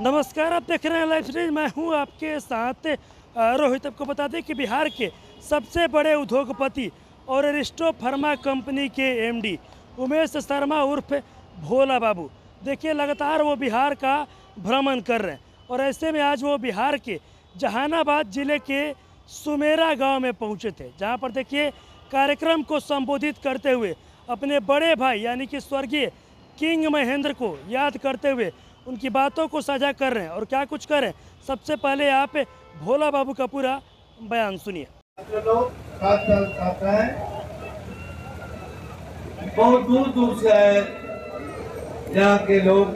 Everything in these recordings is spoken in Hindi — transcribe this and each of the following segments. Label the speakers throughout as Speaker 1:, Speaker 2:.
Speaker 1: नमस्कार, आप देख रहे हैं लाइव सीरीज। मैं हूं आपके साथ रोहित। आपको बता दें कि बिहार के सबसे बड़े उद्योगपति और एरिस्टो फार्मा कंपनी के एमडी उमेश शर्मा उर्फ भोला बाबू, देखिए लगातार वो बिहार का भ्रमण कर रहे हैं। और ऐसे में आज वो बिहार के जहानाबाद जिले के सुमेरा गांव में पहुंचे थे, जहां पर देखिए कार्यक्रम को संबोधित करते हुए अपने बड़े भाई यानी कि स्वर्गीय किंग महेंद्र को याद करते हुए उनकी बातों को साझा कर रहे हैं। और क्या कुछ कर रहे हैं, सबसे पहले आप भोला बाबू का पूरा बयान सुनिए।
Speaker 2: बहुत दूर दूर से आए यहाँ के लोग,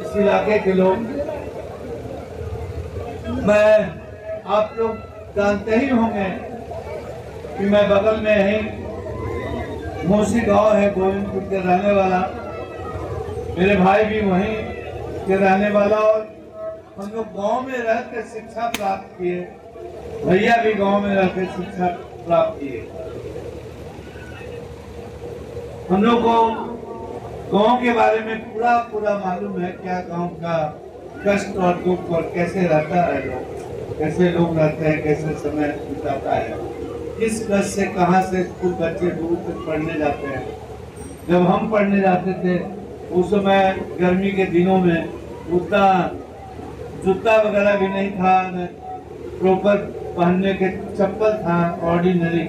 Speaker 2: इस इलाके के लोग। मैं आप लोग जानते ही होंगे कि मैं बगल में ही मोसी गांव है, गोविंदपुर के रहने वाला। मेरे भाई भी वहीं के रहने वाला, और हम लोग गांव में रहकर शिक्षा प्राप्त किए। भैया भी गांव में रहकर शिक्षा प्राप्त किए। हम लोग को गांव के बारे में पूरा मालूम है, क्या गांव का कष्ट और दुख और कैसे रहता है लोग, कैसे लोग रहते हैं, कैसे समय बिताता है, किस कष्ट से कहां से स्कूल बच्चे दूर तक पढ़ने जाते हैं। जब हम पढ़ने जाते थे उस समय गर्मी के दिनों में उतना जूता वगैरह भी नहीं था, न प्रॉपर पहनने के चप्पल था। ऑर्डिनरी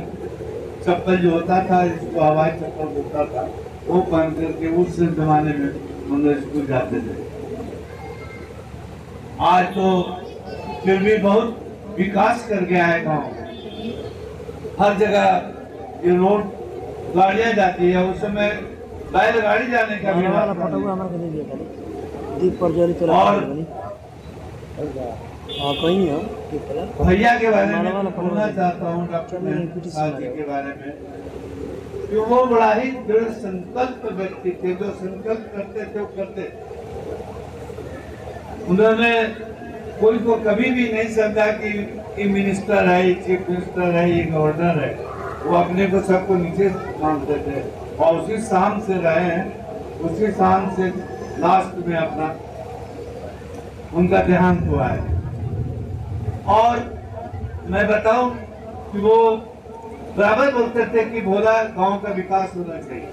Speaker 2: चप्पल जो होता था, जिसको हवाई चप्पल होता था, वो पहन करके उस जमाने में हम लोग स्कूल जाते थे। आज तो फिर भी बहुत विकास कर गया है गाँव। हर जगह ये रोड गाड़ियाँ जाती है, उस समय बैलगाड़ी जाने का भी और भैया के बारे में बोलना चाहता हूँ, डॉक्टर साहब जी के बारे में, कि वो बड़ा ही दृढ़ संकल्प व्यक्ति थे। जो संकल्प करते थे वो करते। उन्होंने कोई को कभी भी नहीं समझा कि मिनिस्टर है, ये चीफ मिनिस्टर है, ये गवर्नर है। वो अपने को सबको नीचे मानते थे और उसी शान से रहे हैं। उसी शान से लास्ट में अपना उनका देहांत हुआ है। और मैं बताऊं कि वो बराबर बोलते थे कि भोला गांव का विकास होना चाहिए।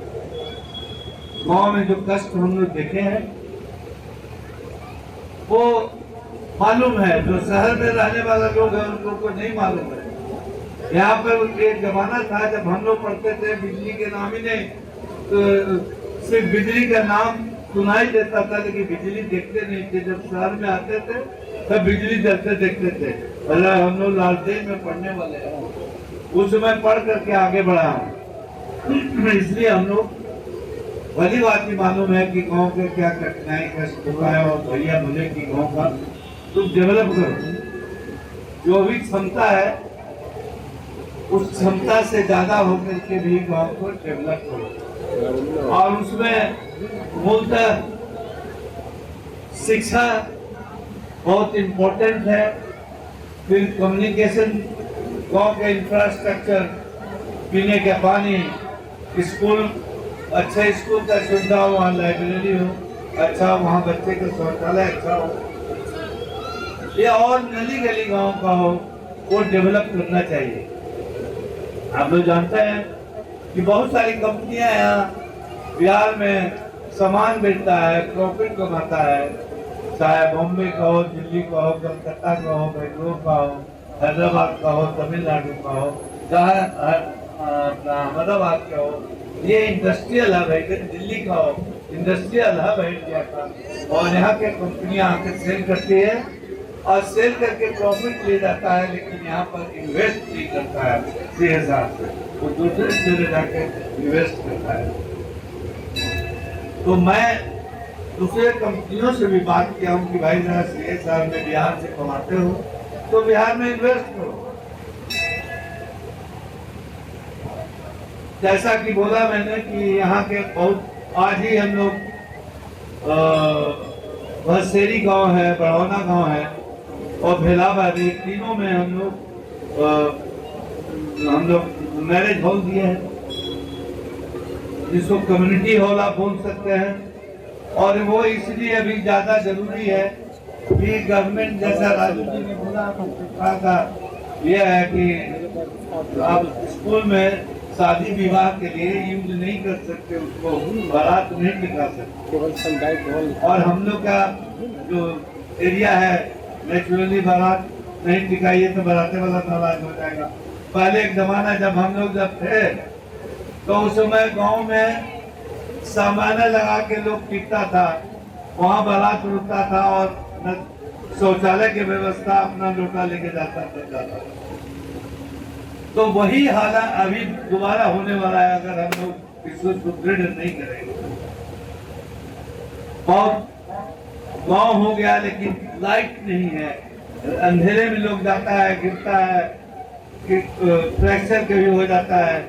Speaker 2: गांव में जो कष्ट हम लोग देखे हैं वो मालूम है, जो शहर में रहने वाला लोग है उन लोगों को नहीं मालूम है। यहाँ पर एक जमाना था जब हम लोग पढ़ते थे, बिजली के नाम ही नहीं, तो सिर्फ बिजली का नाम सुनाई देता था, लेकिन बिजली देखते नहीं थे। जब शहर में आते थे तब बिजली जलते देखते थे। अल्लाह, हम लोग लालटेन में पढ़ने वाले हैं, उस समय पढ़ करके आगे बढ़ा हूँ। इसलिए हम लोग भली बात ही मालूम है कि गाँव के क्या कठिनाई कष्ट हुआ है। और भैया बोले कि गाँव का तुम डेवलप करो, जो भी क्षमता है उस क्षमता से ज्यादा होकर के भी गांव को डेवलप करो। और उसमें मूलतः शिक्षा बहुत इम्पोर्टेंट है। फिर कम्युनिकेशन, गांव के इंफ्रास्ट्रक्चर, पीने का पानी, स्कूल, अच्छे स्कूल का सुविधा हो, वहाँ लाइब्रेरी हो अच्छा, वहाँ बच्चे का शौचालय अच्छा हो, या और नली गली गांव का हो, वो डेवलप करना चाहिए। आप लोग जानते हैं कि बहुत सारी कंपनियां यहाँ बिहार में सामान बेचता है, प्रॉफिट कमाता है। चाहे बॉम्बे का हो, दिल्ली का हो, कलकत्ता का हो, बेंगलोर का हो, हैदराबाद का हो, तमिलनाडु का हो, चाहे अहमदाबाद का हो। ये इंडस्ट्रियल हब है। दिल्ली का हो, इंडस्ट्रियल हब है इंडिया का, और यहाँ के कंपनियां आकर सेल करती है और सेल करके प्रॉफिट ले जाता है, लेकिन यहाँ पर इन्वेस्ट नहीं करता है। CSR से वो दूसरे जगह जाकर इन्वेस्ट करता है। तो मैं दूसरे कंपनियों से भी बात किया हूँ कि भाई जरा CSR में बिहार से कमाते हो तो बिहार में इन्वेस्ट करो। जैसा कि बोला मैंने कि यहाँ के बहुत, आज ही हम लोग भसेरी गांव है, बड़ौना गांव है और भेलाबादी, तीनों में हम लोग मैरिज हॉल दिए हैं, जिसको कम्युनिटी हॉल आप बोल सकते हैं। और वो इसलिए अभी ज्यादा जरूरी है कि गवर्नमेंट जैसा राजू जी ने बोला कहा था, यह है कि आप स्कूल में शादी विवाह के लिए यूज नहीं कर सकते, उसको बारात नहीं निकाल सकते। और हम लोग का जो एरिया है नेचुरली बारात नहीं दिखाइए तो बाराते वाला नाराज हो जाएगा। पहले एक जमाना जब हम लोग थे तो उस समय गांव में सामान्य लगा के लोग टिकता था, वहाँ बारात रुकता था और शौचालय की व्यवस्था अपना लोटा लेके जाता था। तो वही हालत अभी दोबारा होने वाला है अगर हम लोग इसको सुदृढ़ नहीं करेंगे। बहुत गांव हो गया लेकिन लाइट नहीं है, अंधेरे में लोग जाता है, गिरता है, फ्रैक्चर कभी हो जाता है।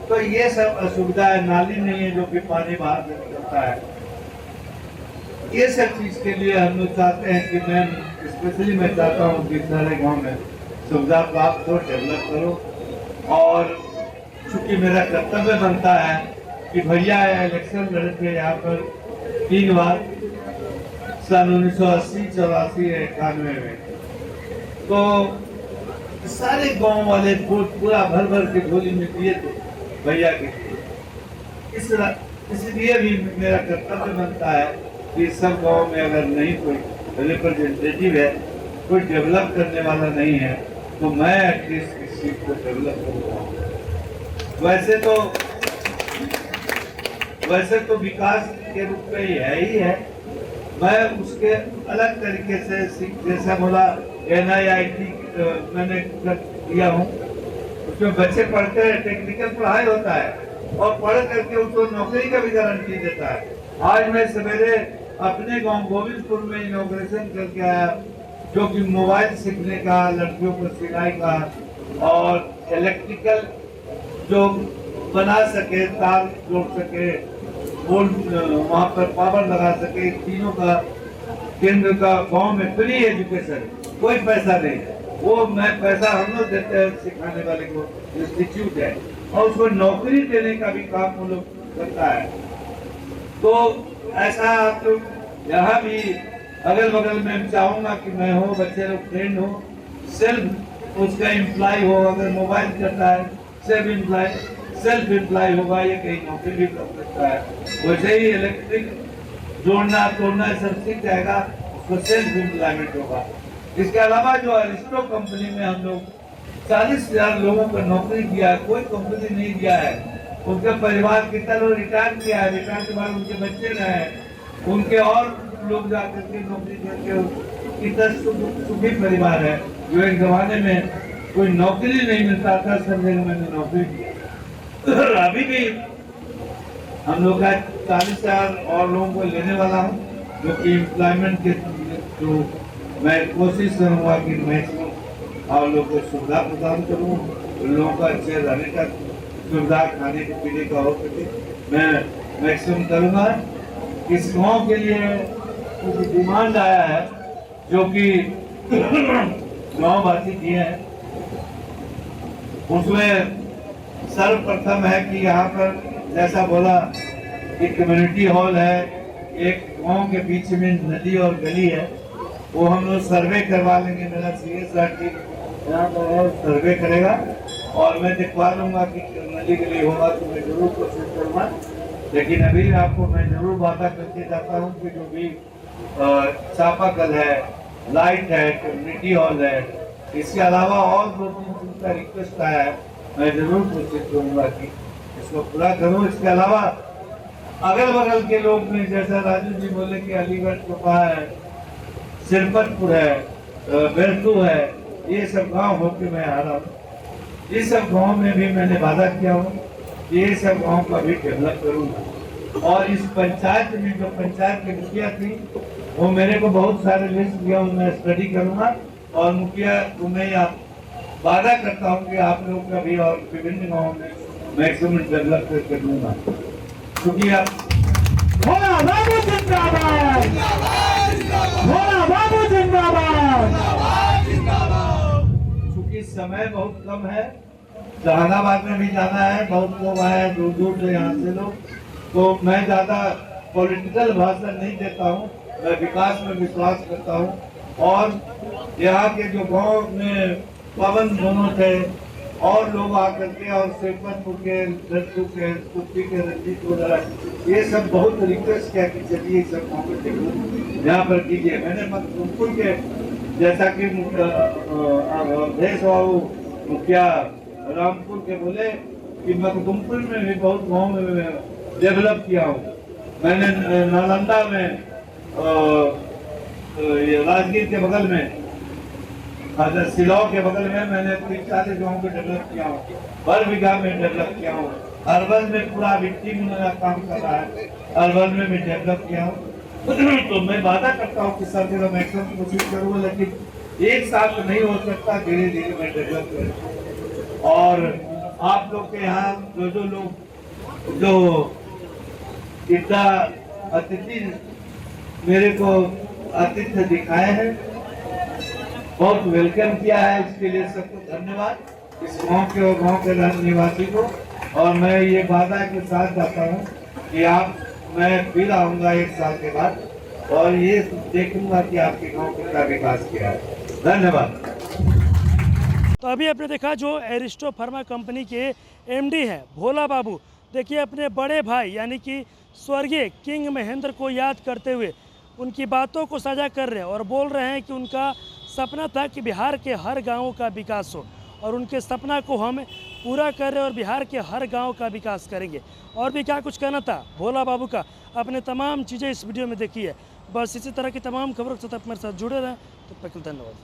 Speaker 2: तो ये सब असुविधा है। नाली नहीं है जो कि पानी बाहर से निकलता है। ये सब चीज के लिए हम लोग चाहते हैं कि मैं स्पेशली मैं चाहता हूँ कि सारे गांव में सुविधा प्राप्त हो, डेवलप करो। और चूंकि मेरा कर्तव्य बनता है कि भैया इलेक्शन लड़े थे यहाँ पर 3 बार, सन 1980, 84, 91 में, तो सारे गांव वाले पूरा भर भर के झोली में दिए थे भैया के लिए। इसलिए भी मेरा कर्तव्य बनता है कि सब गांव में अगर नहीं कोई रिप्रेजेंटेटिव है, कोई डेवलप करने वाला नहीं है, तो मैं एटलीस्ट इस चीज को डेवलप करूँगा। वैसे तो विकास के रूप में ही है। मैं उसके अलग तरीके से जैसा बोला NIIT मैंने किया हूँ, उसमें बच्चे पढ़ते हैं, टेक्निकल पढ़ाई होता है और पढ़ करके उसको नौकरी का भी गारंटी देता है। आज मैं सवेरे अपने गांव गोविंदपुर में इनॉग्रेशन करके आया, जो कि मोबाइल सीखने का, लड़कियों को सिलाई का और इलेक्ट्रिकल जो बना सके, तार जोड़ सके, वहाँ पर पावर लगा सके, तीनों का केंद्र का गांव में फ्री एजुकेशन, कोई पैसा नहीं। वो मैं पैसा हम लोग देते हैं सिखाने वाले को, इंस्टीट्यूट है, और उसको नौकरी देने का भी काम वो लोग करता है। तो ऐसा आप लोग यहाँ भी अगल बगल में चाहूंगा कि मैं हो, बच्चे लोग ट्रेंड हो, सेल्फ उसका एम्प्लॉय हो, अगर मोबाइल करता है सेल्फ एम्प्लॉय होगा, ये कहीं नौकरी भी कर सकता है। वैसे ही इलेक्ट्रिक जोड़ना तोड़ना सब सीख जाएगा, उसको सेल्फ एम्प्लॉयमेंट होगा। इसके अलावा जो अरिस्टो कंपनी में हम लोग 40,000 लोगों को नौकरी किया है, कोई कंपनी नहीं दिया है। उनके परिवार कितना लोग रिटायर किया है, रिटायर के बाद उनके बच्चे रहे, उनके और लोग जाकर के नौकरी करके कितना सुखी परिवार है। जो एक जमाने में कोई नौकरी नहीं मिलता था, सब जगह मैंने नौकरी की। अभी भी हम लोग का 40,000 और लोगों को लेने वाला हूँ, जो कि एम्प्लॉयमेंट के जो मैं कोशिश करूँगा कि मैक्सिमम आप लोग को सुविधा प्रदान करूँ, उन लोगों का अच्छे रहने का सुविधा, खाने के पीने का हो सके, मैं मैक्सिमम करूँगा। इस गाँव के लिए कुछ डिमांड आया है जो कि गाँववासी दिए हैं। उसमें सर्वप्रथम है कि यहाँ पर जैसा बोला कि कम्युनिटी हॉल है, एक गांव के बीच में नदी और गली है, वो हम लोग सर्वे करवा लेंगे। मेरा CSR टीम यहाँ पर सर्वे करेगा और मैं दिखवा लूँगा कि नदी गली होगा तो मैं जरूर कोशिश करूँगा। लेकिन अभी आपको मैं जरूर वादा करके जाता हूँ कि जो भी चापाकल है, लाइट है, कम्युनिटी हॉल है, इसके अलावा और 2-3 चीज का रिक्वेस्ट आया है, मैं जरूर कोशिश करूंगा कि इसको पूरा करूं। इसके अलावा अगल बगल के लोग ने, जैसा राजू जी बोले कि अलीगढ़ चौपा है, सिरपतपुर है, बेरतू है, ये सब गांव होके मैं आ रहा हूँ। इस सब गांव में भी मैंने वादा किया हूँ कि ये सब गांव का भी डेवलप करूँगा। और इस पंचायत में जो पंचायत की मुखिया थी, वो मेरे को बहुत सारे लिस्ट दिया, मैं स्टडी करूँगा और मुखिया को मैं वादा करता हूँ कि आप लोग का भी और विभिन्न गाँव में मैक्सिमम डेवलप करके दूंगा। क्योंकि आप
Speaker 3: बाबू जिंदाबाद, बाबू जिंदाबाद।
Speaker 2: क्योंकि समय बहुत कम है, जहानाबाद में भी जाना है, बहुत लोग आए हैं दूर दूर से यहाँ से लोग, तो मैं ज्यादा पॉलिटिकल भाषण नहीं देता हूँ। मैं विकास में विश्वास करता हूँ और यहाँ के जो गांव में पावन दोनों थे और लोग आकर के और शेखरपुर के लड्डू के कुप्पी के रंजीत वगैरह ये सब बहुत रिक्वेस्ट किया कि चलिए सब कॉम्पिटिशन यहाँ पर कीजिए। मैंने मखदूमपुर के जैसा कि देश बाबू मुखिया रामपुर के बोले कि मखदूमपुर में भी बहुत गाँव में डेवलप किया हूँ। मैंने नालंदा में ये राजगीर के बगल में सिलौर के बगल में मैंने 30-40 गाँव को डेवलप किया हूँ। बरबीघा में डेवलप किया हूँ। अरवल में पूरा विक्टी में मेरा काम कर रहा है, अरवल में भी डेवलप किया हूँ। तो मैं वादा करता हूँ कि सर जगह मैक्सिमम कोशिश करूँगा, लेकिन एक साथ तो नहीं हो सकता, धीरे धीरे मैं डेवलप करूँ। और आप लोग के यहाँ जो लोग जो इतना अतिथि मेरे को आतिथ्य दिखाए हैं, बहुत वेलकम किया है, इसके लिए सबको धन्यवाद इस गांव के और गांव के निवासी को। और मैं ये वादा के साथ जाता हूँ कि मैं फिर आऊँगा 1 साल के बाद और ये देखूंगा कि आपके गांव कितना विकास किया है। धन्यवाद।
Speaker 1: तो अभी आपने देखा जो एरिस्टो फार्मा कंपनी के एमडी हैं भोला बाबू, देखिए अपने बड़े भाई यानी कि स्वर्गीय किंग महेंद्र को याद करते हुए उनकी बातों को साझा कर रहे हैं और बोल रहे हैं कि उनका सपना था कि बिहार के हर गाँव का विकास हो और उनके सपना को हम पूरा कर रहे हैं और बिहार के हर गांव का विकास करेंगे। और भी क्या कुछ कहना था भोला बाबू का, अपने तमाम चीज़ें इस वीडियो में देखी है। बस इसी तरह की तमाम खबरों के साथ आप मेरे साथ जुड़े रहें। तब तक धन्यवाद।